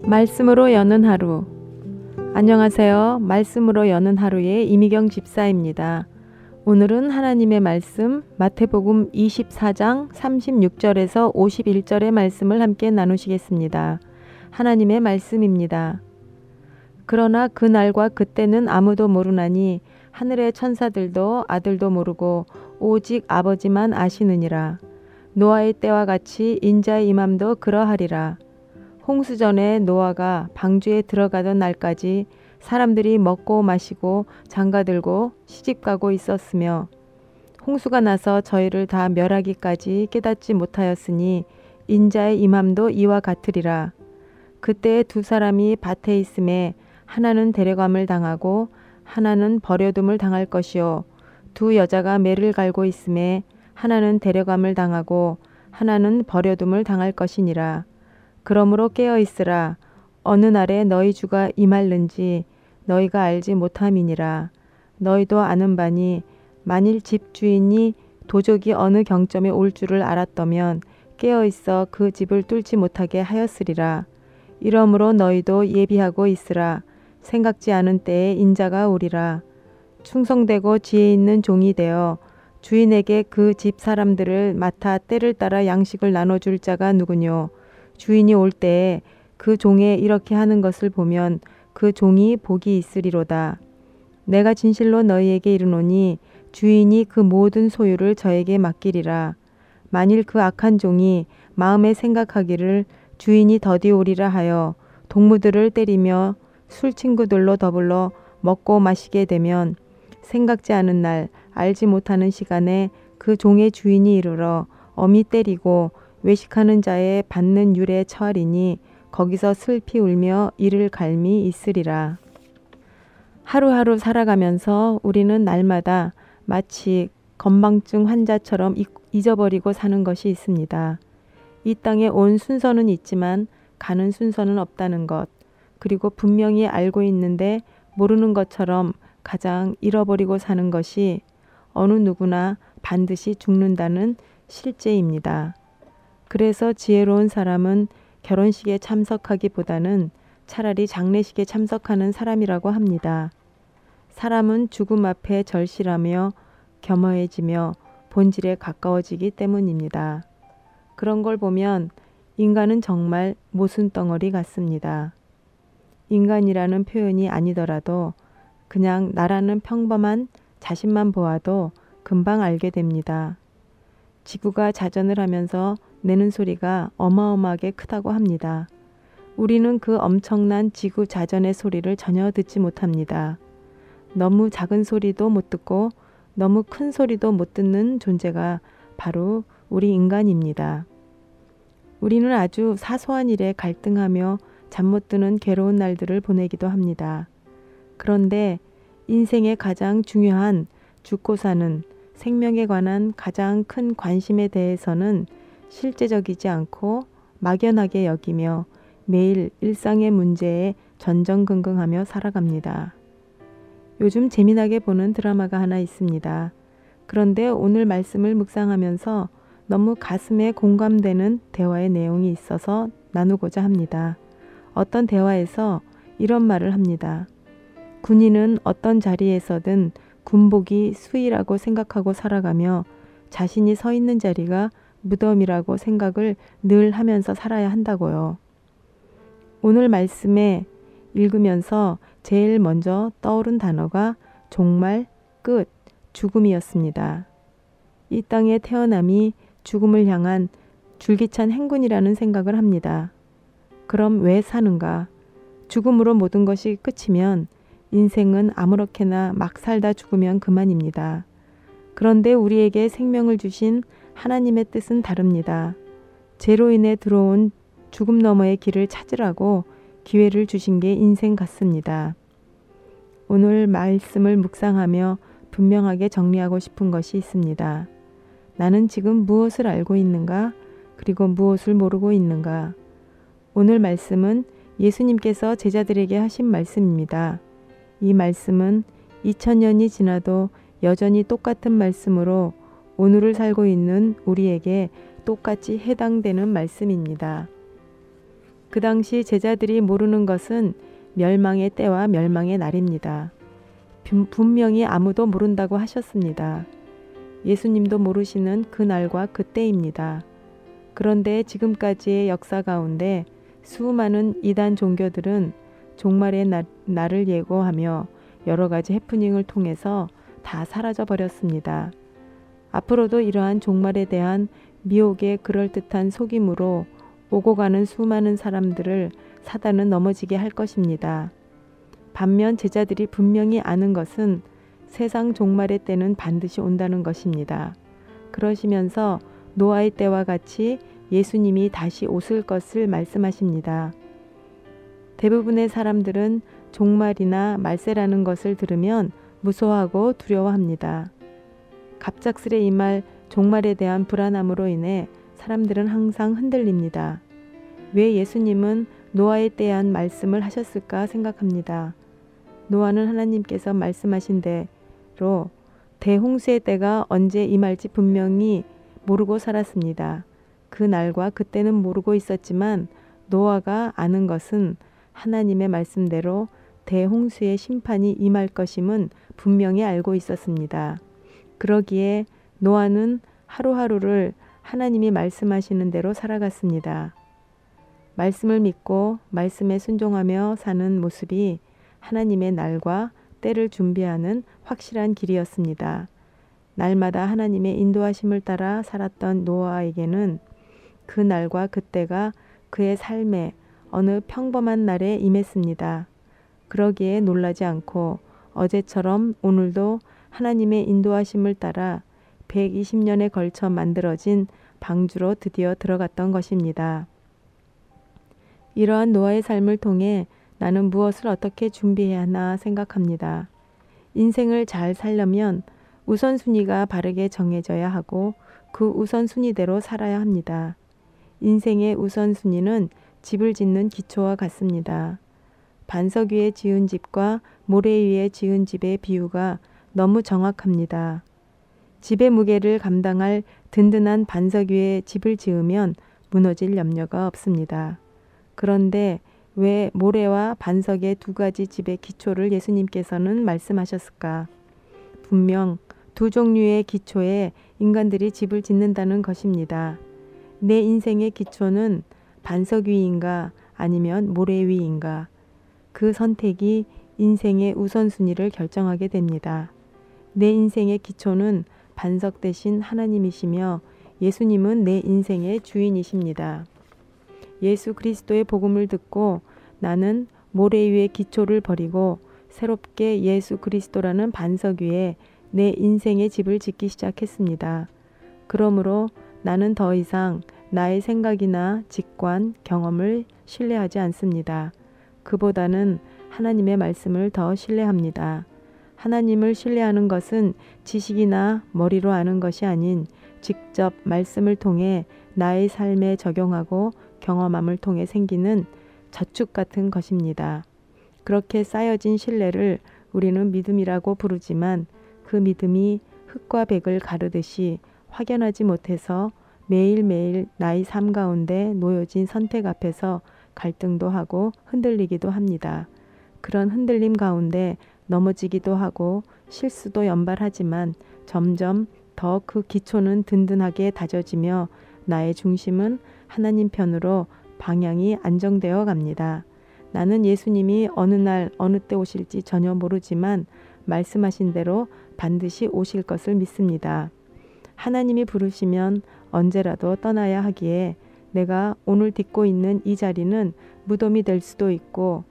말씀으로 여는 하루. 안녕하세요. 말씀으로 여는 하루의 이미경 집사입니다. 오늘은 하나님의 말씀 마태복음 24장 36절에서 51절의 말씀을 함께 나누시겠습니다. 하나님의 말씀입니다. 그러나 그 날과 그때는 아무도 모르나니 하늘의 천사들도 아들도 모르고 오직 아버지만 아시느니라. 노아의 때와 같이 인자의 임함도 그러하리라. 홍수전에 노아가 방주에 들어가던 날까지 사람들이 먹고 마시고 장가들고 시집가고 있었으며 홍수가 나서 저희를 다 멸하기까지 깨닫지 못하였으니 인자의 임함도 이와 같으리라. 그때 두 사람이 밭에 있음에 하나는 데려감을 당하고 하나는 버려둠을 당할 것이요 두 여자가 매를 갈고 있음에 하나는 데려감을 당하고 하나는 버려둠을 당할 것이니라. 그러므로 깨어 있으라. 어느 날에 너희 주가 임할는지 너희가 알지 못함이니라. 너희도 아는 바니 만일 집 주인이 도적이 어느 경점에 올 줄을 알았더면 깨어 있어 그 집을 뚫지 못하게 하였으리라. 이러므로 너희도 예비하고 있으라. 생각지 않은 때에 인자가 오리라. 충성되고 지혜 있는 종이 되어 주인에게 그 집 사람들을 맡아 때를 따라 양식을 나눠줄 자가 누구뇨. 주인이 올 때에 그 종의 이렇게 하는 것을 보면 그 종이 복이 있으리로다. 내가 진실로 너희에게 이르노니 주인이 그 모든 소유를 저에게 맡기리라. 만일 그 악한 종이 마음에 생각하기를 주인이 더디 오리라 하여 동무들을 때리며 술 친구들로 더불어 먹고 마시게 되면 생각지 않은 날 알지 못하는 시간에 그 종의 주인이 이르러 엄히 때리고 외식하는 자의 받는 율에 처하리니 거기서 슬피 울며 이를 갈미 있으리라. 하루하루 살아가면서 우리는 날마다 마치 건망증 환자처럼 잊어버리고 사는 것이 있습니다. 이 땅에 온 순서는 있지만 가는 순서는 없다는 것, 그리고 분명히 알고 있는데 모르는 것처럼 가장 잃어버리고 사는 것이 어느 누구나 반드시 죽는다는 실제입니다. 그래서 지혜로운 사람은 결혼식에 참석하기보다는 차라리 장례식에 참석하는 사람이라고 합니다. 사람은 죽음 앞에 절실하며 겸허해지며 본질에 가까워지기 때문입니다. 그런 걸 보면 인간은 정말 모순덩어리 같습니다. 인간이라는 표현이 아니더라도 그냥 나라는 평범한 자신만 보아도 금방 알게 됩니다. 지구가 자전을 하면서 내는 소리가 어마어마하게 크다고 합니다. 우리는 그 엄청난 지구 자전의 소리를 전혀 듣지 못합니다. 너무 작은 소리도 못 듣고 너무 큰 소리도 못 듣는 존재가 바로 우리 인간입니다. 우리는 아주 사소한 일에 갈등하며 잠 못 드는 괴로운 날들을 보내기도 합니다. 그런데 인생의 가장 중요한 죽고 사는 생명에 관한 가장 큰 관심에 대해서는 실제적이지 않고 막연하게 여기며 매일 일상의 문제에 전전긍긍하며 살아갑니다. 요즘 재미나게 보는 드라마가 하나 있습니다. 그런데 오늘 말씀을 묵상하면서 너무 가슴에 공감되는 대화의 내용이 있어서 나누고자 합니다. 어떤 대화에서 이런 말을 합니다. 군인은 어떤 자리에서든 군복이 수의라고 생각하고 살아가며 자신이 서 있는 자리가 무덤이라고 생각을 늘 하면서 살아야 한다고요. 오늘 말씀에 읽으면서 제일 먼저 떠오른 단어가 종말, 끝, 죽음이었습니다. 이 땅에 태어남이 죽음을 향한 줄기찬 행군이라는 생각을 합니다. 그럼 왜 사는가? 죽음으로 모든 것이 끝이면 인생은 아무렇게나 막 살다 죽으면 그만입니다. 그런데 우리에게 생명을 주신 하나님의 뜻은 다릅니다. 죄로 인해 들어온 죽음 너머의 길을 찾으라고 기회를 주신 게 인생 같습니다. 오늘 말씀을 묵상하며 분명하게 정리하고 싶은 것이 있습니다. 나는 지금 무엇을 알고 있는가? 그리고 무엇을 모르고 있는가? 오늘 말씀은 예수님께서 제자들에게 하신 말씀입니다. 이 말씀은 2000년이 지나도 여전히 똑같은 말씀으로 오늘을 살고 있는 우리에게 똑같이 해당되는 말씀입니다. 그 당시 제자들이 모르는 것은 멸망의 때와 멸망의 날입니다. 분명히 아무도 모른다고 하셨습니다. 예수님도 모르시는 그 날과 그 때입니다. 그런데 지금까지의 역사 가운데 수많은 이단 종교들은 종말의 날을 예고하며 여러 가지 해프닝을 통해서 다 사라져 버렸습니다. 앞으로도 이러한 종말에 대한 미혹의 그럴듯한 속임으로 오고 가는 수많은 사람들을 사단은 넘어지게 할 것입니다. 반면 제자들이 분명히 아는 것은 세상 종말의 때는 반드시 온다는 것입니다. 그러시면서 노아의 때와 같이 예수님이 다시 오실 것을 말씀하십니다. 대부분의 사람들은 종말이나 말세라는 것을 들으면 무서워하고 두려워합니다. 갑작스레 임할 종말에 대한 불안함으로 인해 사람들은 항상 흔들립니다. 왜 예수님은 노아의 때에 한 말씀을 하셨을까 생각합니다. 노아는 하나님께서 말씀하신 대로 대홍수의 때가 언제 임할지 분명히 모르고 살았습니다. 그 날과 그때는 모르고 있었지만 노아가 아는 것은 하나님의 말씀대로 대홍수의 심판이 임할 것임은 분명히 알고 있었습니다. 그러기에 노아는 하루하루를 하나님이 말씀하시는 대로 살아갔습니다. 말씀을 믿고 말씀에 순종하며 사는 모습이 하나님의 날과 때를 준비하는 확실한 길이었습니다. 날마다 하나님의 인도하심을 따라 살았던 노아에게는 그 날과 그때가 그의 삶에 어느 평범한 날에 임했습니다. 그러기에 놀라지 않고 어제처럼 오늘도 하나님의 인도하심을 따라 120년에 걸쳐 만들어진 방주로 드디어 들어갔던 것입니다. 이러한 노아의 삶을 통해 나는 무엇을 어떻게 준비해야 하나 생각합니다. 인생을 잘 살려면 우선순위가 바르게 정해져야 하고 그 우선순위대로 살아야 합니다. 인생의 우선순위는 집을 짓는 기초와 같습니다. 반석 위에 지은 집과 모래 위에 지은 집의 비유가 너무 정확합니다. 집의 무게를 감당할 든든한 반석 위에 집을 지으면 무너질 염려가 없습니다. 그런데 왜 모래와 반석의 두 가지 집의 기초를 예수님께서는 말씀하셨을까? 분명 두 종류의 기초에 인간들이 집을 짓는다는 것입니다. 내 인생의 기초는 반석 위인가 아니면 모래 위인가? 그 선택이 인생의 우선순위를 결정하게 됩니다. 내 인생의 기초는 반석 대신 하나님이시며 예수님은 내 인생의 주인이십니다. 예수 그리스도의 복음을 듣고 나는 모래 위의 기초를 버리고 새롭게 예수 그리스도라는 반석 위에 내 인생의 집을 짓기 시작했습니다. 그러므로 나는 더 이상 나의 생각이나 직관, 경험을 신뢰하지 않습니다. 그보다는 하나님의 말씀을 더 신뢰합니다. 하나님을 신뢰하는 것은 지식이나 머리로 아는 것이 아닌 직접 말씀을 통해 나의 삶에 적용하고 경험함을 통해 생기는 저축 같은 것입니다. 그렇게 쌓여진 신뢰를 우리는 믿음이라고 부르지만 그 믿음이 흙과 백을 가르듯이 확연하지 못해서 매일매일 나의 삶 가운데 놓여진 선택 앞에서 갈등도 하고 흔들리기도 합니다. 그런 흔들림 가운데 넘어지기도 하고 실수도 연발하지만 점점 더 그 기초는 든든하게 다져지며 나의 중심은 하나님 편으로 방향이 안정되어 갑니다. 나는 예수님이 어느 날 어느 때 오실지 전혀 모르지만 말씀하신 대로 반드시 오실 것을 믿습니다. 하나님이 부르시면 언제라도 떠나야 하기에 내가 오늘 딛고 있는 이 자리는 무덤이 될 수도 있고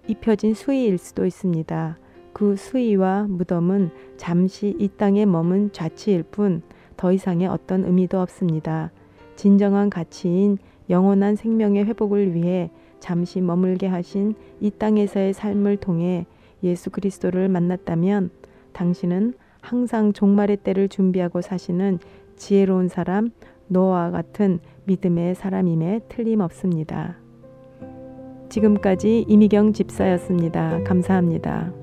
입혀진 수위일 수도 있습니다. 그 수위와 무덤은 잠시 이 땅에 머문 좌치일 뿐 더 이상의 어떤 의미도 없습니다. 진정한 가치인 영원한 생명의 회복을 위해 잠시 머물게 하신 이 땅에서의 삶을 통해 예수 그리스도를 만났다면 당신은 항상 종말의 때를 준비하고 사시는 지혜로운 사람, 노아와 같은 믿음의 사람임에 틀림없습니다. 지금까지 이미경 집사였습니다. 감사합니다.